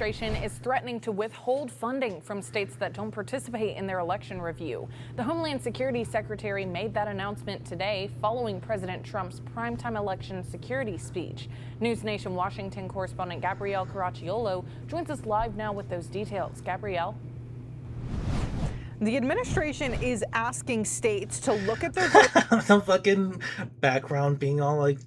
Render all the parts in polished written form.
Administration is threatening to withhold funding from states that don't participate in their election review. The Homeland Security Secretary made that announcement today following President Trump's primetime election security speech. News Nation Washington correspondent Gabrielle Caracciolo joins us live now with those details. Gabrielle. The administration is asking states to look at their the fucking background being all like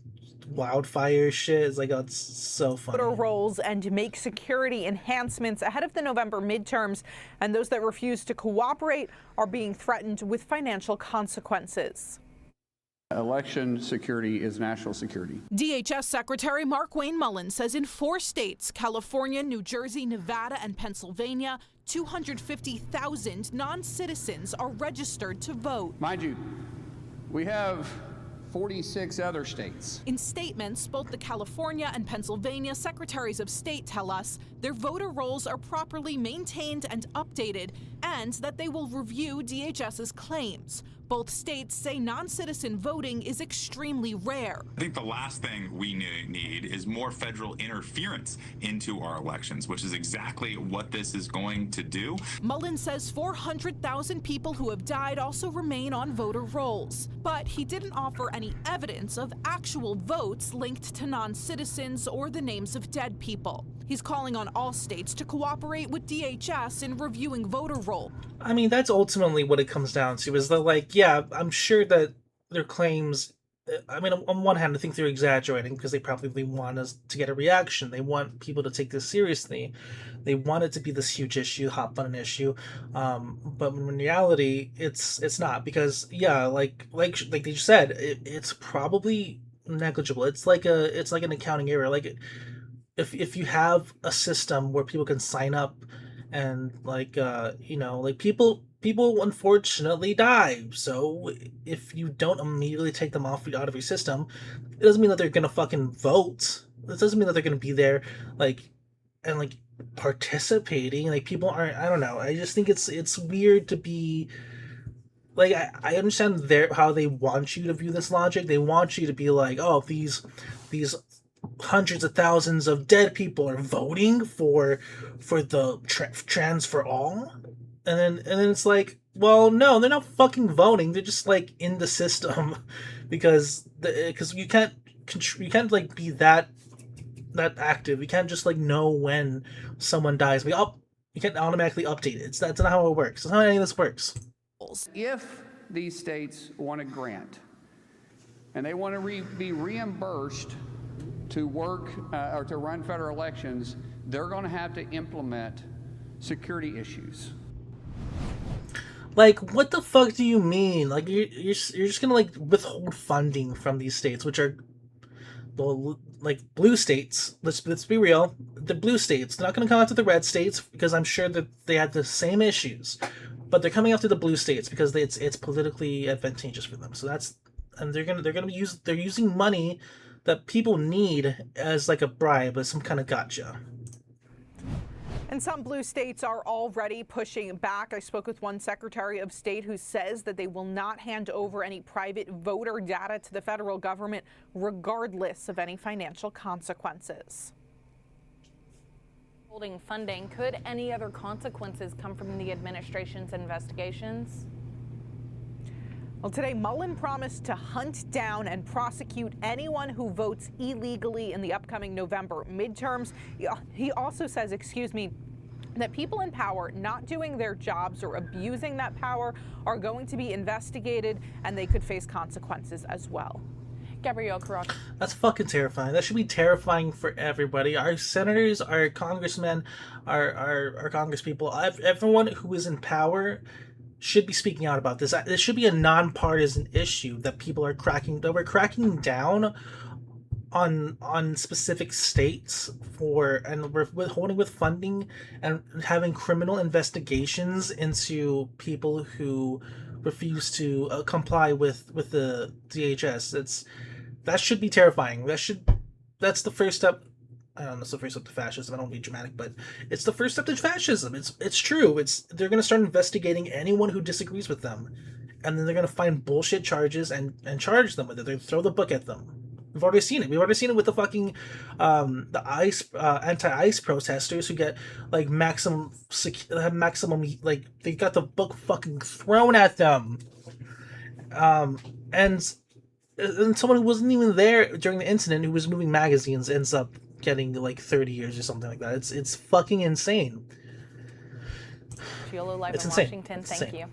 wildfire shit is like, oh, it's so funny. voter rolls and make security enhancements ahead of the November midterms, and those that refuse to cooperate are being threatened with financial consequences. Election security is national security. DHS Secretary Markwayne Mullin says in 4 states, California, New Jersey, Nevada, and Pennsylvania, 250,000 non-citizens are registered to vote. Mind you, we have 46 other states. In statements, both the California and Pennsylvania Secretaries of State tell us their voter rolls are properly maintained and updated, and that they will review DHS's claims. Both states say non-citizen voting is extremely rare. I think the last thing we need is more federal interference into our elections, which is exactly what this is going to do. Mullin says 400,000 people who have died also remain on voter rolls, but he didn't offer any evidence of actual votes linked to non-citizens or the names of dead people. He's calling on all states to cooperate with DHS in reviewing voter roll. I mean, that's ultimately what it comes down to, is that, like, yeah, I'm sure that their claims, I mean, on one hand, I think they're exaggerating because they probably want us to get a reaction. They want people to take this seriously. They want it to be this huge issue, hot button issue. But in reality, it's not, because, yeah, like they just said, it's probably negligible. It's like an accounting error. Like, if you have a system where people can sign up and like people unfortunately die, so if you don't immediately take them out of your system, it doesn't mean that they're gonna fucking vote. It doesn't mean that they're gonna be there and participating. Like, people aren't, I don't know, I just think it's weird to be like, I understand how they want you to view this logic. They want you to be like, oh, these hundreds of thousands of dead people are voting for the trans for all, and then it's like, well, no, they're not fucking voting. They're just like in the system because you can't like be that active. You can't just like know when someone dies. You can't automatically update it. That's not how it works. That's not how any of this works. If these states want a grant and they want to be reimbursed to work or to run federal elections, they're going to have to implement security issues. Like, what the fuck do you mean? Like, you're just gonna like withhold funding from these states, which are, well, like, blue states. Let's be real. The blue states, they're not gonna come after the red states because I'm sure that they had the same issues, but they're coming after the blue states because it's politically advantageous for them. So they're using money that people need as like a bribe, as some kind of gotcha. And some blue states are already pushing back. I spoke with one Secretary of State who says that they will not hand over any private voter data to the federal government, regardless of any financial consequences. Holding funding, could any other consequences come from the administration's investigations? Well, today, Mullin promised to hunt down and prosecute anyone who votes illegally in the upcoming November midterms. He also says, that people in power not doing their jobs or abusing that power are going to be investigated, and they could face consequences as well. Gabrielle Caracciolo. That's fucking terrifying. That should be terrifying for everybody. Our senators, our congressmen, our congresspeople, everyone who is in power should be speaking out about this. This should be a nonpartisan issue that we're cracking down on specific states and we're withholding with funding and having criminal investigations into people who refuse to comply with the DHS. That should be terrifying. That's the first step. I don't know, it's the first step to fascism. I don't want to be dramatic, but it's the first step to fascism. It's true. They're going to start investigating anyone who disagrees with them, and then they're going to find bullshit charges and charge them with it. They're going to throw the book at them. We've already seen it. We've already seen it with the fucking the ICE anti-ICE protesters who get like maximum like they got the book fucking thrown at them. And someone who wasn't even there during the incident, who was moving magazines, ends up getting like 30 years or something like that. It's fucking insane. Giolo live It's in insane. Washington. It's Thank insane. you.